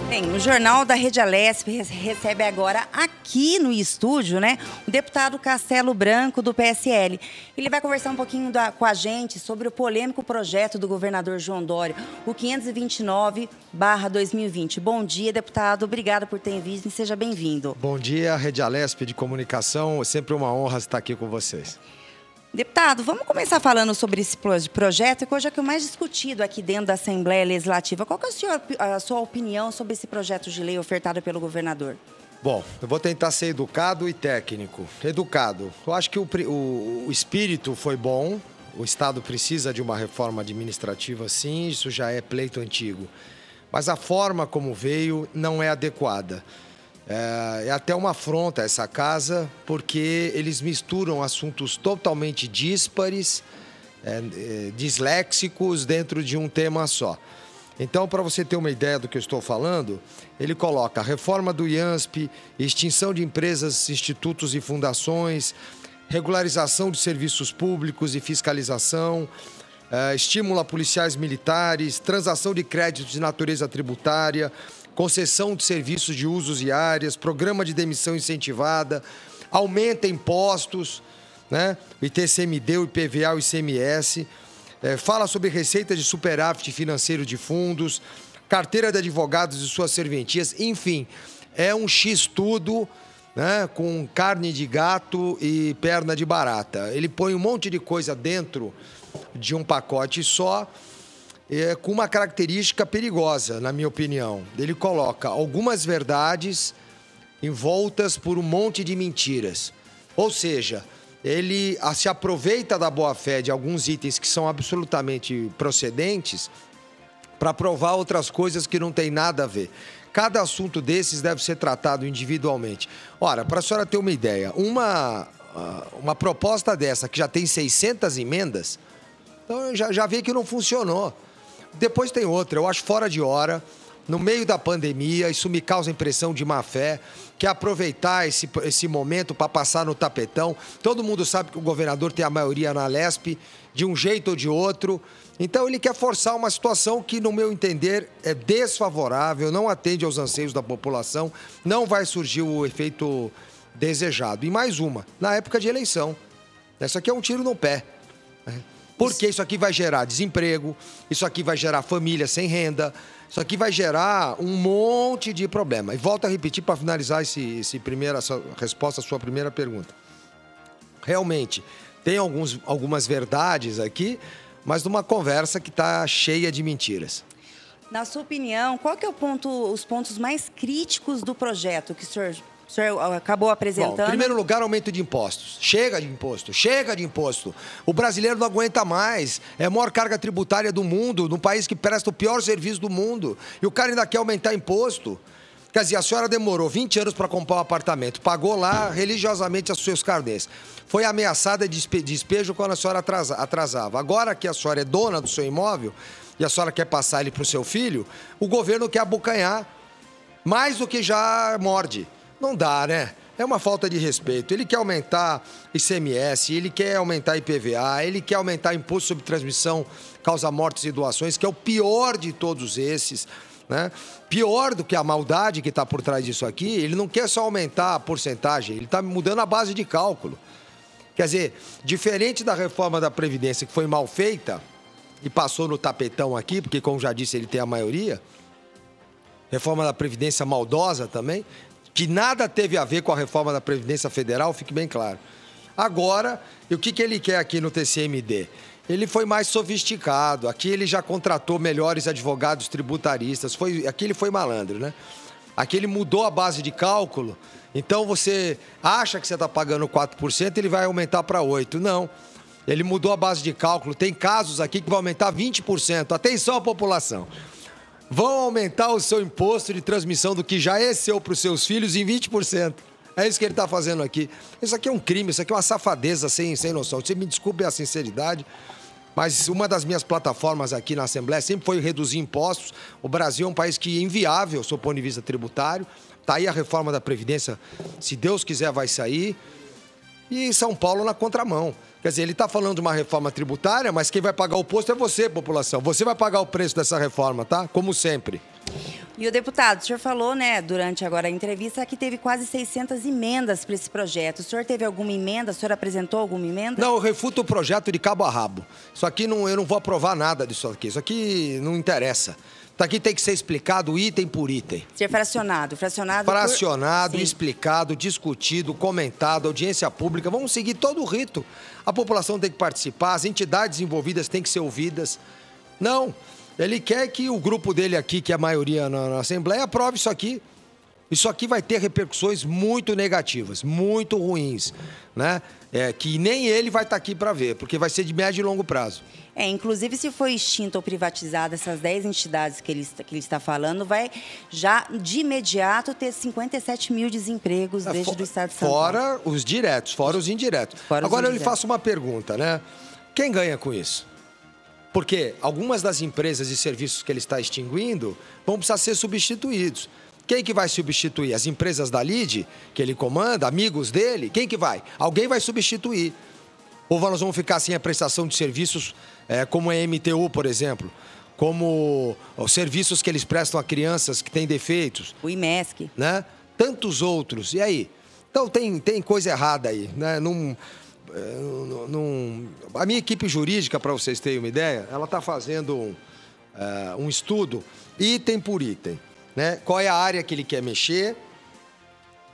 Bem, o Jornal da Rede Alesp recebe agora aqui no estúdio, né, o deputado Castelo Branco, do PSL. Ele vai conversar um pouquinho com a gente sobre o polêmico projeto do governador João Dória, o 529/2020. Bom dia, deputado. Obrigada por ter vindo e seja bem-vindo. Bom dia, Rede Alesp de Comunicação. É sempre uma honra estar aqui com vocês. Deputado, vamos começar falando sobre esse projeto, que hoje é o que é mais discutido aqui dentro da Assembleia Legislativa. Qual que é a sua opinião sobre esse projeto de lei ofertado pelo governador? Bom, eu vou tentar ser educado e técnico. Educado. Eu acho que o espírito foi bom. O Estado precisa de uma reforma administrativa, sim. Isso já é pleito antigo. Mas a forma como veio não é adequada. É até uma afronta essa casa, porque eles misturam assuntos totalmente díspares, disléxicos, dentro de um tema só. Então, para você ter uma ideia do que eu estou falando, ele coloca a reforma do IANSP, extinção de empresas, institutos e fundações, regularização de serviços públicos e fiscalização, estímulo a policiais militares, transação de créditos de natureza tributária, concessão de serviços de usos e áreas, programa de demissão incentivada, aumenta impostos, né? O ITCMD, o IPVA, o ICMS, fala sobre receita de superávit financeiro de fundos, carteira de advogados e suas serventias, enfim, é um X-tudo, né? Com carne de gato e perna de barata. Ele põe um monte de coisa dentro de um pacote só, com uma característica perigosa, na minha opinião. Ele coloca algumas verdades envoltas por um monte de mentiras. Ou seja, ele se aproveita da boa-fé de alguns itens que são absolutamente procedentes para provar outras coisas que não tem nada a ver. Cada assunto desses deve ser tratado individualmente. Ora, para a senhora ter uma ideia, uma proposta dessa, que já tem 600 emendas, então já vê que não funcionou. Depois tem outra, eu acho fora de hora, no meio da pandemia, isso me causa impressão de má fé, que aproveitar esse momento para passar no tapetão. Todo mundo sabe que o governador tem a maioria na Alesp, de um jeito ou de outro. Então ele quer forçar uma situação que, no meu entender, é desfavorável, não atende aos anseios da população, não vai surgir o efeito desejado. E mais uma, na época de eleição. Isso aqui é um tiro no pé, né? Porque isso aqui vai gerar desemprego, isso aqui vai gerar família sem renda, isso aqui vai gerar um monte de problema. E volto a repetir para finalizar essa resposta à sua primeira pergunta. Realmente, tem algumas verdades aqui, mas numa conversa que está cheia de mentiras. Na sua opinião, qual que é os pontos mais críticos do projeto que o senhor acabou apresentando? Bom, em primeiro lugar, aumento de impostos. Chega de imposto, chega de imposto. O brasileiro não aguenta mais. É a maior carga tributária do mundo, num país que presta o pior serviço do mundo. E o cara ainda quer aumentar imposto. Quer dizer, a senhora demorou 20 anos para comprar um apartamento, pagou lá religiosamente os seus carnês. Foi ameaçada de despejo quando a senhora atrasava. Agora que a senhora é dona do seu imóvel e a senhora quer passar ele para o seu filho, o governo quer abocanhar mais do que já morde. Não dá, né? É uma falta de respeito. Ele quer aumentar ICMS, ele quer aumentar IPVA, ele quer aumentar imposto sobre transmissão, causa mortes e doações, que é o pior de todos esses, né? Pior do que a maldade que está por trás disso aqui, ele não quer só aumentar a porcentagem, ele está mudando a base de cálculo. Quer dizer, diferente da reforma da Previdência, que foi mal feita e passou no tapetão aqui, porque, como já disse, ele tem a maioria, reforma da Previdência maldosa também, que nada teve a ver com a reforma da Previdência Federal, fique bem claro. Agora, e o que ele quer aqui no TCMD? Ele foi mais sofisticado, aqui ele já contratou melhores advogados tributaristas, aqui ele foi malandro, né? Aqui ele mudou a base de cálculo, então você acha que você está pagando 4%, ele vai aumentar para 8%. Não, ele mudou a base de cálculo, tem casos aqui que vai aumentar 20%. Atenção à população. Vão aumentar o seu imposto de transmissão do que já é seu para os seus filhos em 20%. É isso que ele está fazendo aqui. Isso aqui é um crime, isso aqui é uma safadeza sem noção. Você me desculpe a sinceridade, mas uma das minhas plataformas aqui na Assembleia sempre foi reduzir impostos. O Brasil é um país que é inviável, do seu ponto de vista tributário. Está aí a reforma da Previdência, se Deus quiser vai sair. E São Paulo na contramão. Quer dizer, ele está falando de uma reforma tributária, mas quem vai pagar o imposto é você, população. Você vai pagar o preço dessa reforma, tá? Como sempre. E o deputado, o senhor falou, né, durante agora a entrevista, que teve quase 600 emendas para esse projeto. O senhor teve alguma emenda? O senhor apresentou alguma emenda? Não, eu refuto o projeto de cabo a rabo. Isso aqui, eu não vou aprovar nada disso aqui. Isso aqui não interessa. Isso aqui tem que ser explicado item por item. Ser fracionado. Fracionado, explicado, discutido, comentado, audiência pública. Vamos seguir todo o rito. A população tem que participar, as entidades envolvidas têm que ser ouvidas. Não, ele quer que o grupo dele aqui, que é a maioria na Assembleia, aprove isso aqui. Isso aqui vai ter repercussões muito negativas, muito ruins, né? Que nem ele vai estar aqui para ver, porque vai ser de médio e longo prazo. Inclusive, se for extinta ou privatizada essas 10 entidades que ele está falando, vai já de imediato ter 57 mil desempregos desde o estado de São Paulo. Fora os diretos, fora os indiretos. Agora eu lhe faço uma pergunta, né? Quem ganha com isso? Porque algumas das empresas e serviços que ele está extinguindo vão precisar ser substituídos. Quem que vai substituir? As empresas da Lide, que ele comanda, amigos dele? Quem que vai? Alguém vai substituir. Ou nós vamos ficar sem a prestação de serviços como a MTU, por exemplo, como os serviços que eles prestam a crianças que têm defeitos. O IMESC. Né? Tantos outros. E aí? Então tem coisa errada aí, né? A minha equipe jurídica, para vocês terem uma ideia, ela está fazendo um estudo item por item, né? Qual é a área que ele quer mexer,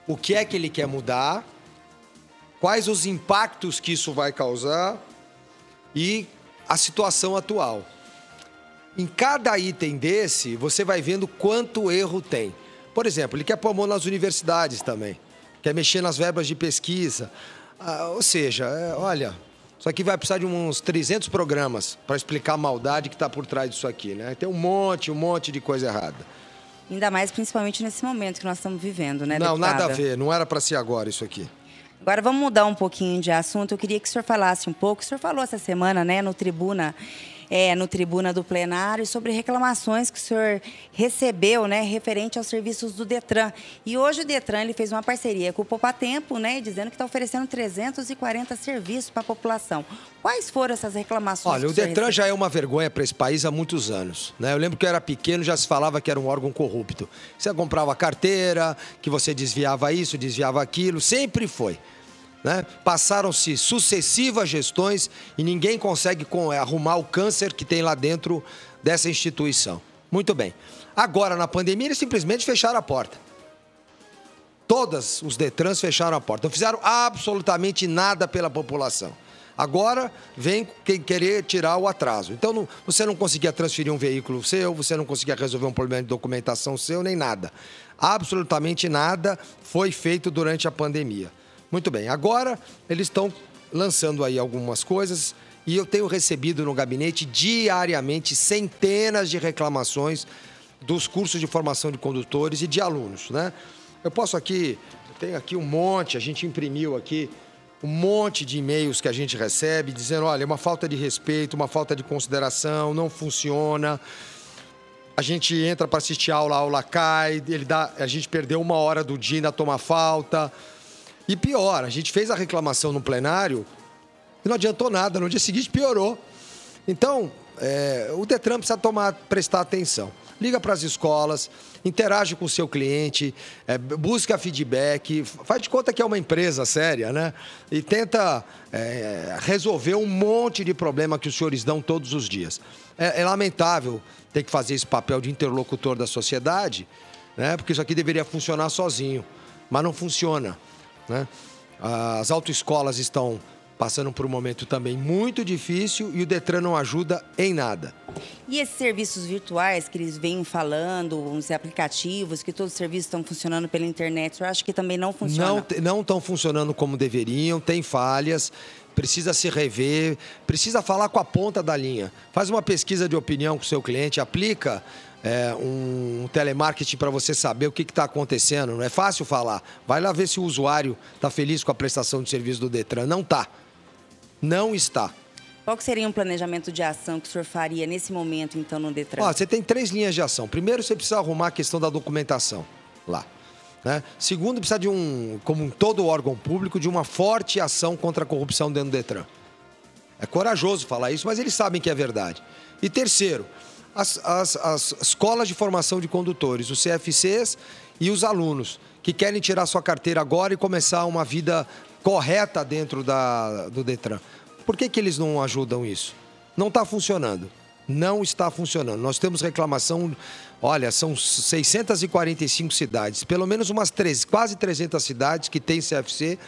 o que é que ele quer mudar, quais os impactos que isso vai causar e a situação atual. Em cada item desse, você vai vendo quanto erro tem. Por exemplo, ele quer pôr a mão nas universidades também, quer mexer nas verbas de pesquisa. Ou seja, olha, isso aqui vai precisar de uns 300 programas para explicar a maldade que está por trás disso aqui, né? Tem um monte de coisa errada. Ainda mais, principalmente nesse momento que nós estamos vivendo, né, Não, deputada? nada a ver, não era para ser agora isso aqui. Agora vamos mudar um pouquinho de assunto. Eu queria que o senhor falasse um pouco. O senhor falou essa semana, né, no Tribuna do Plenário, sobre reclamações que o senhor recebeu, né, referente aos serviços do Detran. E hoje o Detran ele fez uma parceria com o Poupatempo, né, dizendo que está oferecendo 340 serviços para a população. Quais foram essas reclamações? Olha, o Detran já é uma vergonha para esse país há muitos anos, né? Eu lembro que eu era pequeno, já se falava que era um órgão corrupto. Você comprava carteira, que você desviava isso, desviava aquilo, sempre foi. Né? Passaram-se sucessivas gestões e ninguém consegue arrumar o câncer que tem lá dentro dessa instituição. Muito bem. Agora, na pandemia, eles simplesmente fecharam a porta. Todos os Detrans fecharam a porta. Não fizeram absolutamente nada pela população. Agora, vem querer tirar o atraso. Então, você não conseguia transferir um veículo seu, você não conseguia resolver um problema de documentação seu, nem nada. Absolutamente nada foi feito durante a pandemia. Muito bem, agora eles estão lançando aí algumas coisas e eu tenho recebido no gabinete diariamente centenas de reclamações dos cursos de formação de condutores e de alunos, né? Eu tenho aqui um monte, a gente imprimiu aqui um monte de e-mails que a gente recebe dizendo, olha, uma falta de respeito, uma falta de consideração, não funciona. A gente entra para assistir aula, a aula cai, a gente perdeu 1 hora do dia, ainda toma falta. E pior, a gente fez a reclamação no plenário e não adiantou nada, no dia seguinte piorou. Então, o Detran precisa prestar atenção. Liga para as escolas, interage com o seu cliente, busca feedback, faz de conta que é uma empresa séria, né? E tenta resolver um monte de problema que os senhores dão todos os dias. É lamentável ter que fazer esse papel de interlocutor da sociedade, né? Porque isso aqui deveria funcionar sozinho, mas não funciona. Né? As autoescolas estão passando por um momento também muito difícil e o Detran não ajuda em nada. E esses serviços virtuais que eles vêm falando, os aplicativos, que todos os serviços estão funcionando pela internet, eu acho que também não funcionam? Não estão funcionando como deveriam, tem falhas, precisa se rever, precisa falar com a ponta da linha. Faz uma pesquisa de opinião com o seu cliente, aplica um telemarketing para você saber o que está acontecendo. Não é fácil falar. Vai lá ver se o usuário está feliz com a prestação de serviço do Detran. Não está. Não está. Qual que seria um planejamento de ação que o senhor faria nesse momento, então, no Detran? Você tem 3 linhas de ação. Primeiro, você precisa arrumar a questão da documentação lá. Né? Segundo, precisa como todo órgão público, de uma forte ação contra a corrupção dentro do Detran. É corajoso falar isso, mas eles sabem que é verdade. E terceiro, as escolas de formação de condutores, os CFCs e os alunos que querem tirar sua carteira agora e começar uma vida correta dentro do Detran. Por que eles não ajudam isso? Não está funcionando. Não está funcionando. Nós temos reclamação, olha, são 645 cidades, pelo menos quase 300 cidades que têm CFC,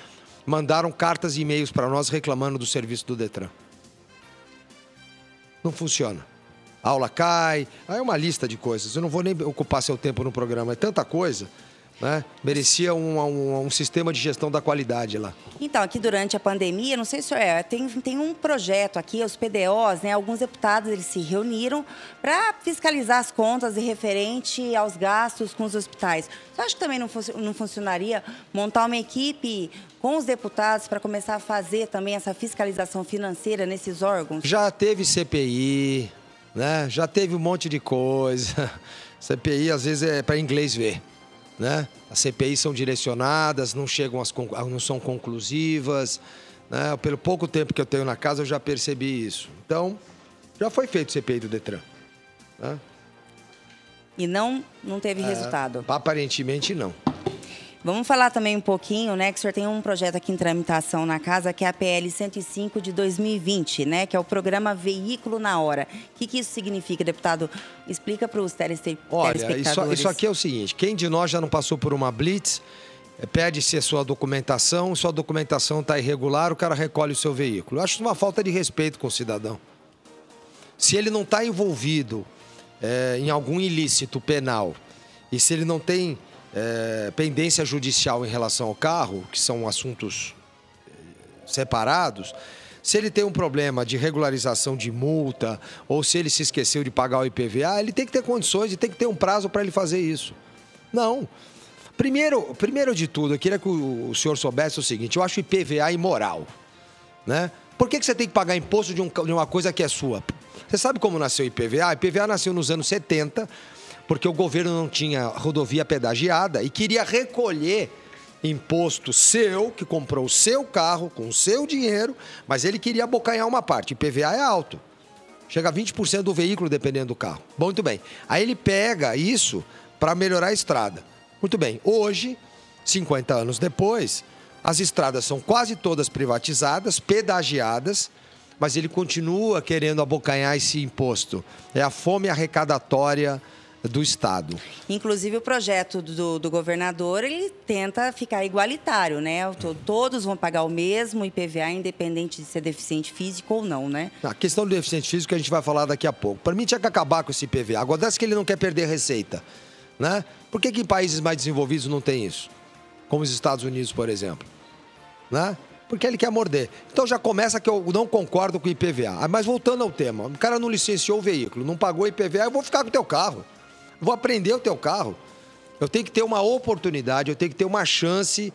mandaram cartas e e-mails para nós reclamando do serviço do Detran. Não funciona. A aula cai, aí é uma lista de coisas. Eu não vou nem ocupar seu tempo no programa, é tanta coisa, né? Merecia um sistema de gestão da qualidade lá. Então, aqui durante a pandemia, não sei se tem um projeto aqui, os PDOs, né? Alguns deputados eles se reuniram para fiscalizar as contas e referente aos gastos com os hospitais. Você acha que também não funcionaria montar uma equipe com os deputados para começar a fazer também essa fiscalização financeira nesses órgãos? Já teve CPI, né? Já teve um monte de coisa. CPI, às vezes, é para inglês ver. Né? As CPIs são direcionadas, não são conclusivas, né? Pelo pouco tempo que eu tenho na casa, eu já percebi isso. Então, já foi feito o CPI do Detran. Né? E não teve resultado? Aparentemente, não. Vamos falar também um pouquinho, né, que o senhor tem um projeto aqui em tramitação na casa, que é a PL 105 de 2020, né, que é o programa Veículo na Hora. O que isso significa, deputado? Explica para os telespectadores. Olha, isso aqui é o seguinte, quem de nós já não passou por uma blitz, pede-se a sua documentação está irregular, o cara recolhe o seu veículo. Eu acho uma falta de respeito com o cidadão. Se ele não está envolvido em algum ilícito penal e se ele não tem pendência judicial em relação ao carro, que são assuntos separados, se ele tem um problema de regularização de multa ou se ele se esqueceu de pagar o IPVA, ele tem que ter condições e tem que ter um prazo para ele fazer isso. Não. Primeiro de tudo, eu queria que o senhor soubesse o seguinte, eu acho o IPVA imoral, né? Por que você tem que pagar imposto de uma coisa que é sua? Você sabe como nasceu o IPVA? O IPVA nasceu nos anos 70, porque o governo não tinha rodovia pedagiada e queria recolher imposto seu, que comprou o seu carro com o seu dinheiro, mas ele queria abocanhar uma parte. O IPVA é alto. Chega a 20% do veículo, dependendo do carro. Bom, muito bem. Aí ele pega isso para melhorar a estrada. Muito bem. Hoje, 50 anos depois, as estradas são quase todas privatizadas, pedagiadas, mas ele continua querendo abocanhar esse imposto. É a fome arrecadatória do Estado. Inclusive, o projeto do governador, ele tenta ficar igualitário, né? Todos vão pagar o mesmo IPVA, independente de ser deficiente físico ou não, né? A questão do deficiente físico a gente vai falar daqui a pouco. Para mim, tinha que acabar com esse IPVA. Agora, dessa que ele não quer perder receita, né? Por que em países mais desenvolvidos não tem isso? Como os Estados Unidos, por exemplo. Né? Porque ele quer morder. Então, já começa que eu não concordo com o IPVA. Mas, voltando ao tema, o cara não licenciou o veículo, não pagou o IPVA, eu vou ficar com o teu carro. Vou aprender o teu carro. Eu tenho que ter uma oportunidade, eu tenho que ter uma chance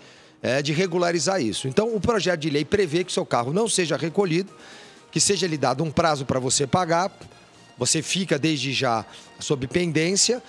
de regularizar isso. Então, o projeto de lei prevê que o seu carro não seja recolhido, que seja lhe dado um prazo para você pagar. Você fica, desde já, sob pendência.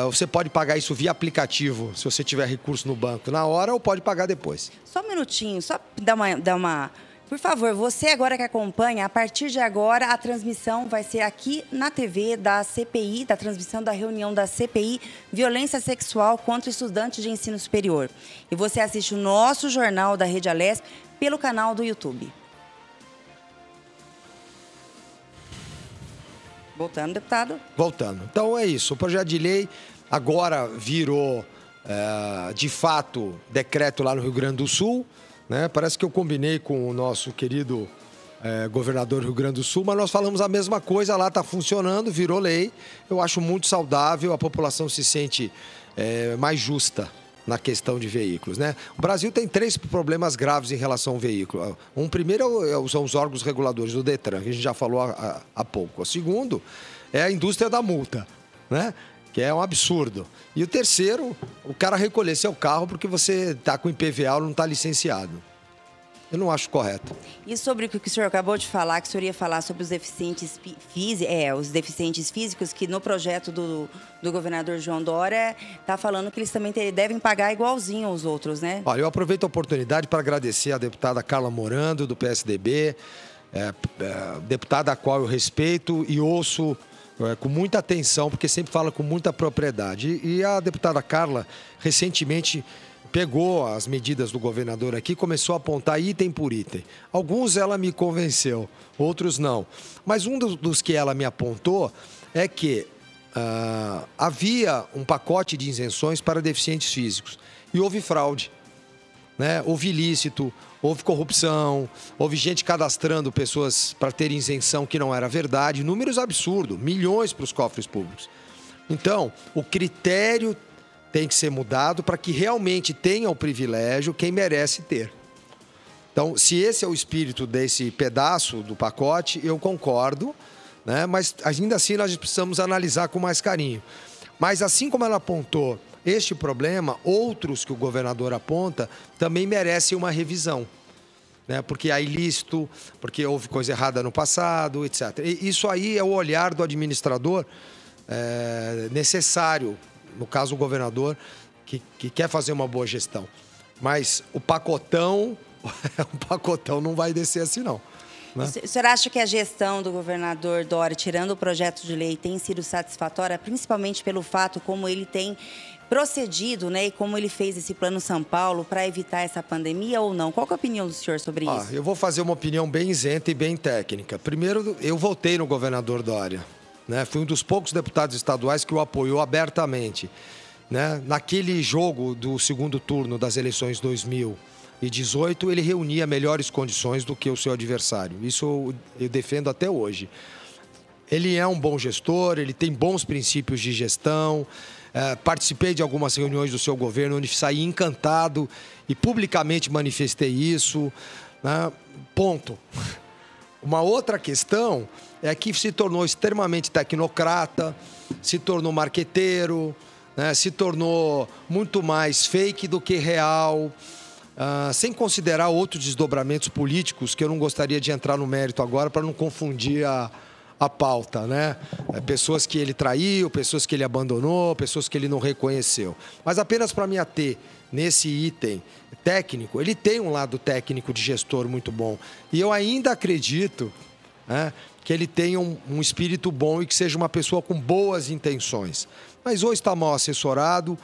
Você pode pagar isso via aplicativo, se você tiver recurso no banco na hora, ou pode pagar depois. Só um minutinho, só dar uma... Por favor, você agora que acompanha, a partir de agora, a transmissão vai ser aqui na TV da CPI, da transmissão da reunião da CPI, Violência Sexual contra Estudantes de Ensino Superior. E você assiste o nosso jornal da Rede Alesp pelo canal do YouTube. Voltando, deputado. Voltando. Então é isso, o projeto de lei agora virou, de fato, decreto lá no Rio Grande do Sul. Né? Parece que eu combinei com o nosso querido governador do Rio Grande do Sul, mas nós falamos a mesma coisa, lá está funcionando, virou lei. Eu acho muito saudável, a população se sente mais justa na questão de veículos. Né? O Brasil tem 3 problemas graves em relação ao veículo. Um primeiro são os órgãos reguladores do Detran, que a gente já falou há pouco. O segundo é a indústria da multa, né? Que é um absurdo. E o terceiro, o cara recolher seu carro porque você está com IPVA ou não está licenciado. Eu não acho correto. E sobre o que o senhor acabou de falar, que o senhor ia falar sobre os deficientes físicos, que no projeto do governador João Dória está falando que eles também devem pagar igualzinho aos outros, né? Olha, eu aproveito a oportunidade para agradecer a deputada Carla Morando, do PSDB, deputada a qual eu respeito e ouço com muita atenção, porque sempre fala com muita propriedade. E a deputada Carla, recentemente, pegou as medidas do governador aqui e começou a apontar item por item. Alguns ela me convenceu, outros não. Mas um dos que ela me apontou é que havia um pacote de isenções para deficientes físicos e houve fraude, né? Houve ilícito, houve corrupção, houve gente cadastrando pessoas para ter isenção que não era verdade, números absurdos, milhões para os cofres públicos. Então, o critério tem que ser mudado para que realmente tenha o privilégio quem merece ter. Então, se esse é o espírito desse pedaço do pacote, eu concordo, né? Mas ainda assim nós precisamos analisar com mais carinho. Mas assim como ela apontou este problema, outros que o governador aponta também merecem uma revisão, né? Porque há ilícito, porque houve coisa errada no passado, etc. E isso aí é o olhar do administrador necessário, no caso o governador, que quer fazer uma boa gestão. Mas o pacotão não vai descer assim, não. Né? O senhor acha que a gestão do governador Dória, tirando o projeto de lei, tem sido satisfatória, principalmente pelo fato como ele tem procedido, né, e como ele fez esse Plano São Paulo para evitar essa pandemia ou não? Qual que é a opinião do senhor sobre isso? Eu vou fazer uma opinião bem isenta e bem técnica. Primeiro, eu votei no governador Dória, né? Fui um dos poucos deputados estaduais que o apoiou abertamente, né? Naquele jogo do segundo turno das eleições 2018, ele reunia melhores condições do que o seu adversário. Isso eu defendo até hoje. Ele é um bom gestor, ele tem bons princípios de gestão. Participei de algumas reuniões do seu governo, onde saí encantado e publicamente manifestei isso, né? Ponto. Uma outra questão é que se tornou extremamente tecnocrata, se tornou marqueteiro, né? Se tornou muito mais fake do que real, sem considerar outros desdobramentos políticos que eu não gostaria de entrar no mérito agora para não confundir a pauta, né? Pessoas que ele traiu, pessoas que ele abandonou, pessoas que ele não reconheceu. Mas apenas para me ater nesse item técnico, ele tem um lado técnico de gestor muito bom. E eu ainda acredito, né, que ele tenha um espírito bom e que seja uma pessoa com boas intenções. Mas ou está mal assessorado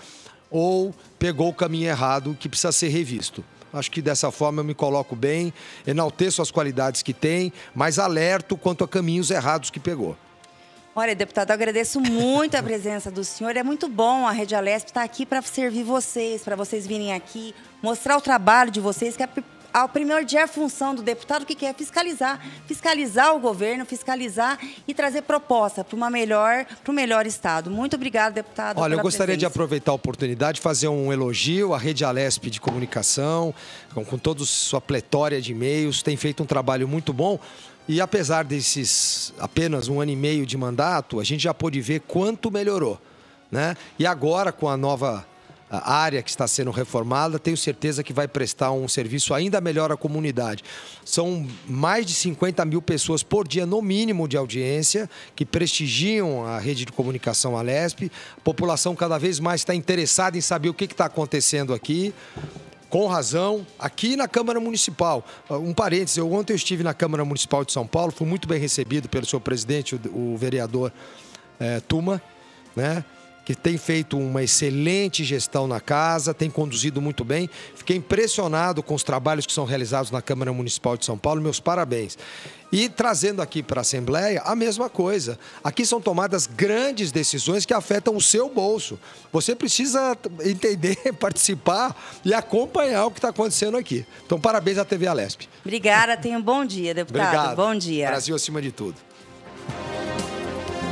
ou pegou o caminho errado que precisa ser revisto. Acho que dessa forma eu me coloco bem, enalteço as qualidades que tem, mas alerto quanto a caminhos errados que pegou. Olha, deputado, eu agradeço muito a presença do senhor. É muito bom a Rede Alesp estar aqui para servir vocês, para vocês virem aqui, mostrar o trabalho de vocês, que a primordial função do deputado, o que é fiscalizar. Fiscalizar o governo, fiscalizar e trazer proposta para o melhor Estado. Muito obrigada, deputado. Olha, eu gostaria de aproveitar a oportunidade de fazer um elogio à Rede Alesp de Comunicação, com toda a sua pletória de e-mails, tem feito um trabalho muito bom. E apesar desses apenas 1 ano e meio de mandato, a gente já pôde ver quanto melhorou, né? E agora, com a nova área que está sendo reformada, tenho certeza que vai prestar um serviço ainda melhor à comunidade. São mais de 50 mil pessoas por dia, no mínimo, de audiência, que prestigiam a rede de comunicação Alesp. A população cada vez mais está interessada em saber o que está acontecendo aqui. Com razão, aqui na Câmara Municipal. Um parênteses, ontem eu estive na Câmara Municipal de São Paulo, fui muito bem recebido pelo seu presidente, o vereador Tuma, né? Que tem feito uma excelente gestão na casa, tem conduzido muito bem. Fiquei impressionado com os trabalhos que são realizados na Câmara Municipal de São Paulo, meus parabéns. E trazendo aqui para a Assembleia, a mesma coisa. Aqui são tomadas grandes decisões que afetam o seu bolso. Você precisa entender, participar e acompanhar o que está acontecendo aqui. Então, parabéns à TV Alesp. Obrigada, tenha um bom dia, deputado. Obrigado. Bom dia. Brasil acima de tudo.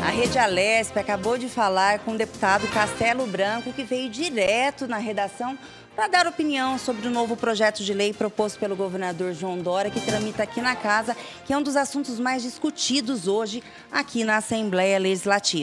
A Rede Alesp acabou de falar com o deputado Castelo Branco, que veio direto na redação para dar opinião sobre o novo projeto de lei proposto pelo governador João Dória, que tramita aqui na casa, que é um dos assuntos mais discutidos hoje aqui na Assembleia Legislativa.